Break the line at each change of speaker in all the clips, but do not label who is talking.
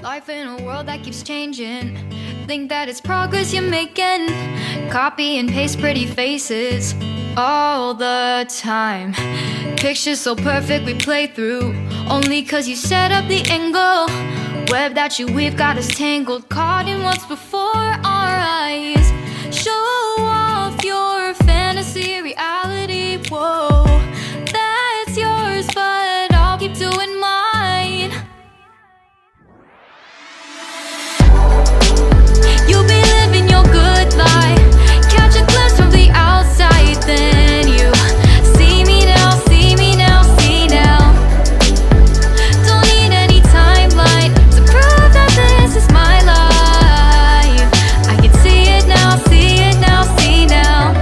Life in a world that keeps changing. Think that it's progress you're making. Copy and paste pretty faces all the time. Pictures so perfect we play through, only cause you set up the angle. Web that you weave got us tangled, caught in what's before our eyes. Show off your fantasy reality, whoa, that's yours, but I'll keep doing mine. You'll be living your good life, catch a glimpse from the outside, then you see me now, see me now, see now. Don't need any timeline to prove that this is my life. I can see it now, see it now, see now.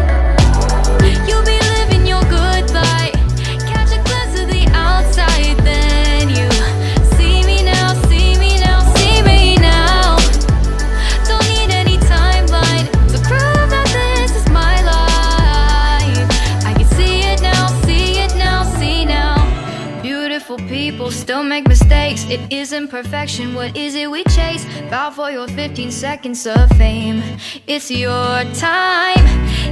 You'll be living your good life, catch a glimpse of the outside, then you see me now, see me now, see me now. Don't need any timeline to prove that this is my life. I can see it now, see it now, see now. Beautiful people still make mistakes. It isn't perfection, what is it we chase? Bow for your 15 seconds of fame. It's your time.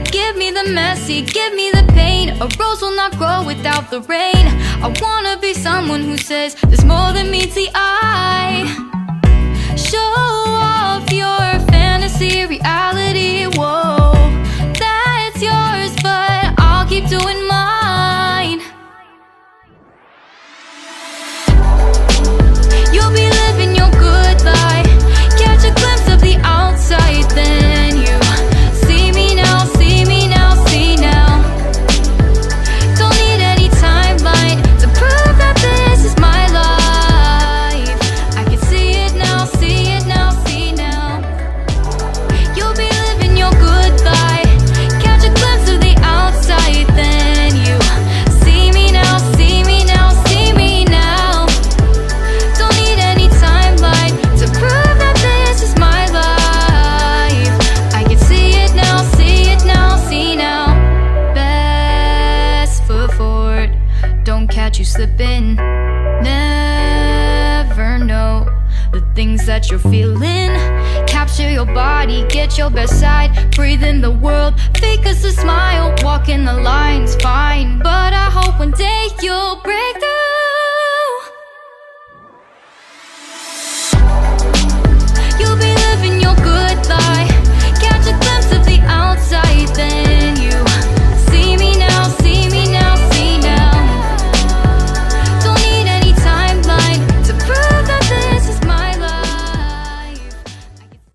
Give me the messy, give me the pain. A rose will not grow without the rain. I wanna be someone who says there's more than meets the eye. Show off your fantasy reality, whoa, that's yours, but I'll keep doing mine. You'll be living your good life, catch a glimpse of the outside, then you see me now, see me now, see now. Don't need any timeline to prove that this is my life. I can see it now, see it now, see now. You'll be living your good life, catch a glimpse of the outside, then you see me now, see me now, see me now. Don't need any timeline to prove that this is my life. I can see it now, see it now, see now. Best foot forward, don't catch you slipping. Never know the things that you're feeling. Capture your body, get your best side. Breathe in the world, fake us a smile. Walking the lines, fine, but I hope one day